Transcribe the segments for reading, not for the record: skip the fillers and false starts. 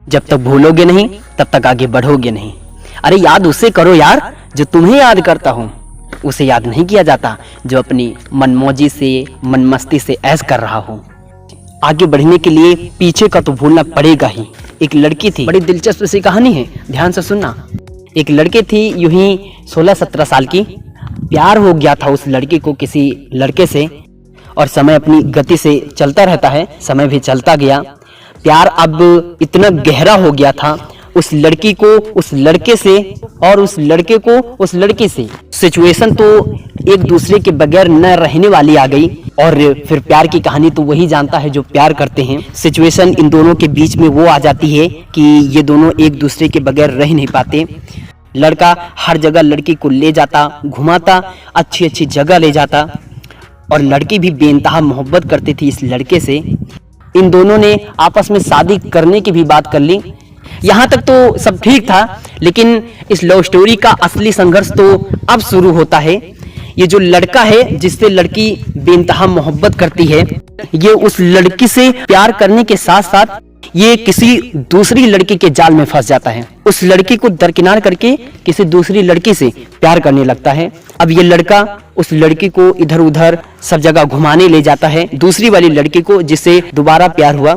जब तक भूलोगे नहीं तब तक आगे बढ़ोगे नहीं। अरे याद उसे करो यार जो तुम्हें याद करता हूँ। उसे याद नहीं किया जाता जो अपनी मनमौजी से मनमस्ती से ऐश कर रहा हो। आगे बढ़ने के लिए पीछे का तो भूलना पड़ेगा ही। एक लड़की थी, बड़ी दिलचस्प सी कहानी है, ध्यान से सुनना। एक लड़की थी यूं ही 16-17 साल की। प्यार हो गया था उस लड़की को किसी लड़के से, और समय अपनी गति से चलता रहता है, समय भी चलता गया। प्यार अब इतना गहरा हो गया था उस लड़की को उस लड़के से और उस लड़के को उस लड़की से। सिचुएशन तो एक दूसरे के बगैर न रहने वाली आ गई। और फिर प्यार की कहानी तो वही जानता है जो प्यार करते हैं। सिचुएशन इन दोनों के बीच में वो आ जाती है कि ये दोनों एक दूसरे के बगैर रह नहीं पाते। लड़का हर जगह लड़की को ले जाता, घुमाता, अच्छी अच्छी जगह ले जाता, और लड़की भी बेइंतहा मोहब्बत करती थी इस लड़के से। इन दोनों ने आपस में शादी करने की भी बात कर ली। यहाँ तक तो सब ठीक था, लेकिन इस लव स्टोरी का असली संघर्ष तो अब शुरू होता है। ये जो लड़का है जिससे लड़की बेइंतहा मोहब्बत करती है, ये उस लड़की से प्यार करने के साथ साथ ये किसी दूसरी लड़की के जाल में फंस जाता है। उस लड़की को दरकिनार करके किसी दूसरी लड़की से प्यार करने लगता है। अब ये लड़का उस लड़की को इधर उधर सब जगह घुमाने ले जाता है, दूसरी वाली लड़की को जिससे दोबारा प्यार हुआ।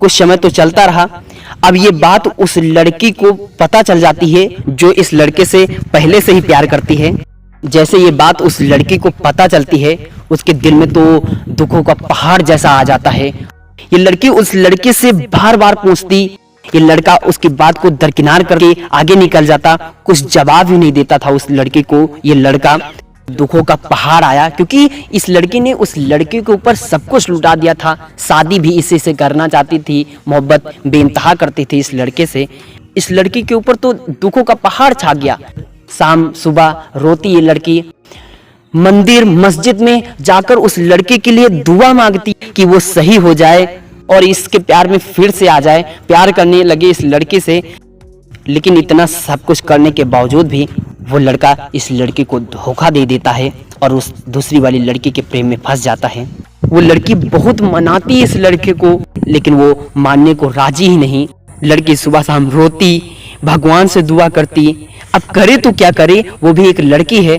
कुछ समय तो चलता रहा। अब ये बात उस लड़की को पता चल जाती है जो इस लड़के से पहले से ही प्यार करती है। जैसे ये बात उस लड़की को पता चलती है, उसके दिल में तो दुखों का पहाड़ जैसा आ जाता है। ये लड़की उस लड़के से बार बार पूछती, ये लड़का उसकी बात को दरकिनार करके आगे निकल जाता, कुछ जवाब ही नहीं देता था उस लड़के को। ये लड़का दुखों का पहाड़ आया क्योंकि इस लड़की ने उस लड़के के ऊपर सब कुछ लुटा दिया था। शादी भी इसी से करना चाहती थी, मोहब्बत बेइंतहा करती थी इस लड़के से। इस लड़की के ऊपर तो दुखों का पहाड़ छा गया। शाम सुबह रोती ये लड़की, मंदिर मस्जिद में जाकर उस लड़के के लिए दुआ मांगती कि वो सही हो जाए और इसके प्यार में फिर से आ जाए, प्यार करने लगे इस लड़के से। लेकिन इतना सब कुछ करने के बावजूद भी वो लड़का इस लड़की को धोखा दे देता है और उस दूसरी वाली लड़की के प्रेम में फंस जाता है। वो लड़की बहुत मनाती है इस लड़के को, लेकिन वो मानने को राजी ही नहीं। लड़की सुबह शाम रोती, भगवान से दुआ करती। अब करे तो क्या करे, वो भी एक लड़की है।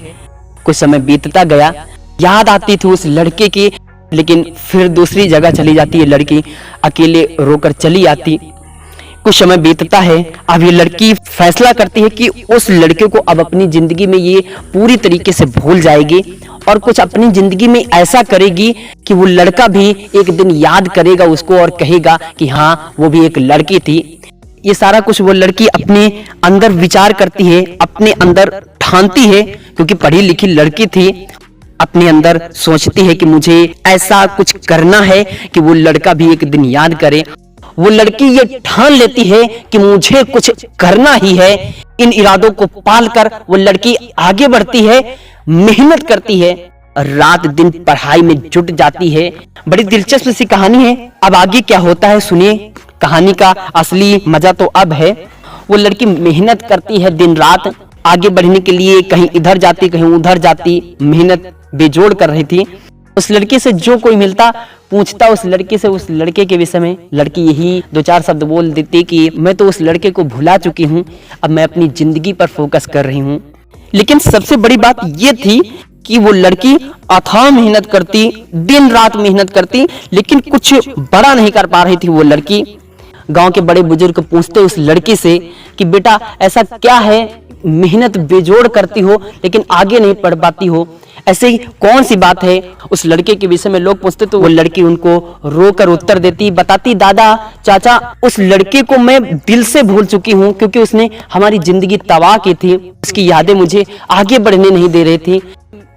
कुछ समय बीतता गया, याद आती थी उस लड़के की, लेकिन फिर दूसरी जगह चली जाती है लड़की, अकेले रोकर चली आती। कुछ समय बीतता है। अब ये लड़की फैसला करती है कि उस लड़के को अब अपनी जिंदगी में ये पूरी तरीके से भूल जाएगी और कुछ अपनी जिंदगी में ऐसा करेगी कि वो लड़का भी एक दिन याद करेगा उसको और कहेगा कि हाँ वो भी एक लड़की थी। ये सारा कुछ वो लड़की अपने अंदर विचार करती है, अपने अंदर ठानती है, क्योंकि पढ़ी लिखी लड़की थी। अपने अंदर सोचती है कि मुझे ऐसा कुछ करना है कि वो लड़का भी एक दिन याद करे। वो लड़की ये ठान लेती है कि मुझे कुछ करना ही है। इन इरादों को पालकर वो लड़की आगे बढ़ती है, मेहनत करती है, रात दिन पढ़ाई में जुट जाती है। बड़ी दिलचस्प सी कहानी है। अब आगे क्या होता है सुनिए। कहानी का असली मजा तो अब है। वो लड़की मेहनत करती है दिन रात आगे बढ़ने के लिए, कहीं इधर जाती कहीं उधर जाती, मेहनत बेजोड़ कर रही थी। उस लड़की से जो कोई मिलता पूछता उस लड़की से उस लड़के के विषय में। लड़की यही 2-4 शब्द बोल देती कि मैं तो उस लड़के को भुला चुकी हूँ, अब मैं अपनी जिंदगी पर फोकस कर रही हूँ। लेकिन सबसे बड़ी बात ये थी कि वो लड़की अथाह मेहनत करती, दिन रात मेहनत करती, लेकिन कुछ बड़ा नहीं कर पा रही थी वो लड़की। गांव के बड़े बुजुर्ग पूछते उस लड़की से कि बेटा ऐसा क्या है, मेहनत बेजोड़ करती हो लेकिन आगे नहीं पढ़ पाती हो, ऐसे ही कौन सी बात है। उस लड़के के विषय में लोग पूछते तो वो लड़की उनको रोकर उत्तर देती, बताती दादा चाचा उस लड़के को मैं दिल से भूल चुकी हूँ क्योंकि उसने हमारी जिंदगी तबाह की थी। उसकी यादें मुझे आगे बढ़ने नहीं दे रही थी,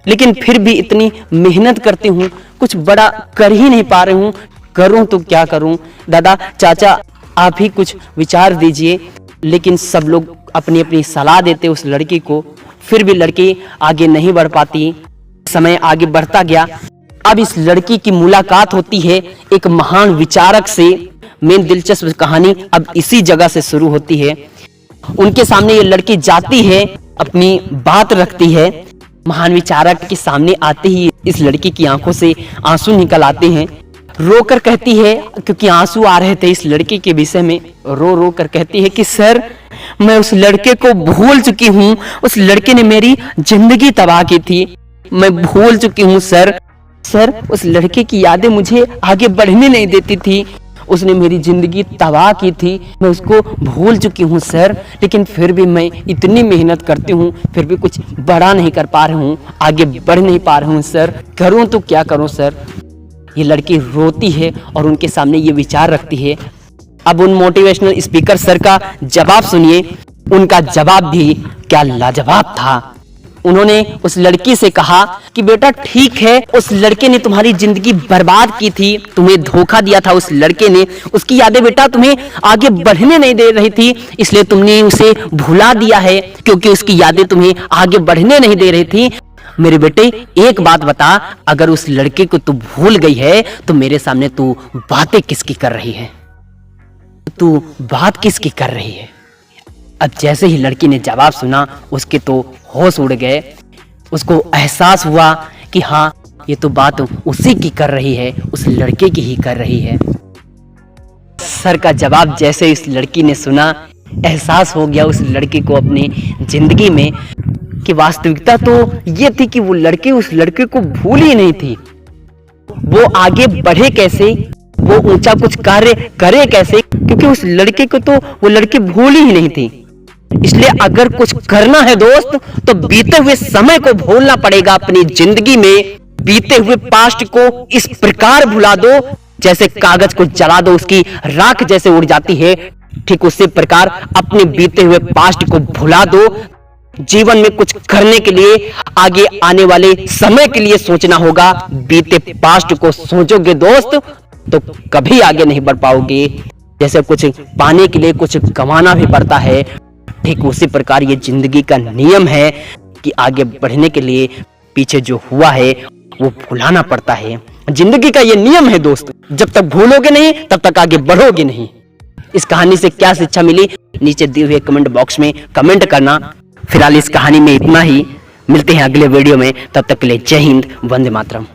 लेकिन फिर भी इतनी मेहनत करती हूँ, कुछ बड़ा कर ही नहीं पा रही हूँ, करूँ तो क्या करूँ। दादा चाचा आप ही कुछ विचार दीजिए। लेकिन सब लोग अपनी अपनी सलाह देते उस लड़की को, फिर भी लड़की आगे नहीं बढ़ पाती। समय आगे बढ़ता गया। अब इस लड़की की मुलाकात होती है एक महान विचारक से। मेन दिलचस्प कहानी अब इसी जगह से शुरू होती है। उनके सामने ये लड़की जाती है, अपनी बात रखती है। महान विचारक के सामने आते ही इस लड़की की आंखों से आंसू निकल आते हैं। रोकर कहती है, क्योंकि आंसू आ रहे थे इस लड़के के विषय में, रो रो कर कहती है कि सर मैं उस लड़के को भूल चुकी हूँ, उस लड़के ने मेरी जिंदगी तबाह की थी, मैं भूल चुकी हूँ सर। सर उस लड़के की यादें मुझे आगे बढ़ने नहीं देती थी, उसने मेरी जिंदगी तबाह की थी, मैं उसको भूल चुकी हूँ सर। लेकिन फिर भी मैं इतनी मेहनत करती हूँ, फिर भी कुछ बड़ा नहीं कर पा रही हूँ, आगे बढ़ नहीं पा रही हूँ सर, करूँ तो क्या करूँ सर। ये लड़की रोती है और उनके सामने ये विचार रखती है। अब उन मोटिवेशनल स्पीकर सर का जवाब सुनिए। उनका जवाब भी क्या लाजवाब था। उन्होंने उस लड़की से कहा कि बेटा ठीक है, उस लड़के ने तुम्हारी जिंदगी बर्बाद की थी, तुम्हें धोखा दिया था उस लड़के ने, उसकी यादें बेटा तुम्हें आगे बढ़ने नहीं दे रही थी, इसलिए तुमने उसे भुला दिया है, क्योंकि उसकी यादें तुम्हें आगे बढ़ने नहीं दे रही थी। मेरे बेटे एक बात बता, अगर उस लड़के को तू भूल गई है तो मेरे सामने तू बातें किसकी कर रही है, तू बात किसकी कर रही है। अब जैसे ही लड़की ने जवाब सुना उसके तो होश उड़ गए, उसको एहसास हुआ कि हाँ ये तो बात उसी की कर रही है, उस लड़के की ही कर रही है। सर का जवाब जैसे इस लड़की ने सुना, एहसास हो गया उस लड़के को अपनी जिंदगी में कि वास्तविकता तो ये थी कि वो लड़के उस लड़के को भूल ही नहीं थी, वो आगे बढ़े कैसे, वो ऊंचा कुछ कार्य करे कैसे, क्योंकि उस लड़के को तो वो लड़की भूल ही नहीं थी। इसलिए अगर कुछ करना है दोस्त तो बीते हुए समय को भूलना पड़ेगा। अपनी जिंदगी में बीते हुए पास्ट को इस प्रकार भुला दो जैसे कागज को जला दो उसकी राख जैसे उड़ जाती है, ठीक उसी प्रकार अपने बीते हुए पास्ट को भुला दो। जीवन में कुछ करने के लिए आगे आने वाले समय के लिए सोचना होगा। बीते पास्ट को सोचोगे दोस्त तो कभी आगे नहीं बढ़ पाओगे। जैसे कुछ पाने के लिए कुछ कमाना भी पड़ता है, ठीक उसी प्रकार ये जिंदगी का नियम है कि आगे बढ़ने के लिए पीछे जो हुआ है वो भुलाना पड़ता है। जिंदगी का ये नियम है दोस्त, जब तक भूलोगे नहीं तब तक आगे बढ़ोगे नहीं। इस कहानी से क्या शिक्षा मिली नीचे दिए हुए कमेंट बॉक्स में कमेंट करना। फिलहाल इस कहानी में इतना ही, मिलते हैं अगले वीडियो में, तब तक के लिए जय हिंद, वंदे मातरम।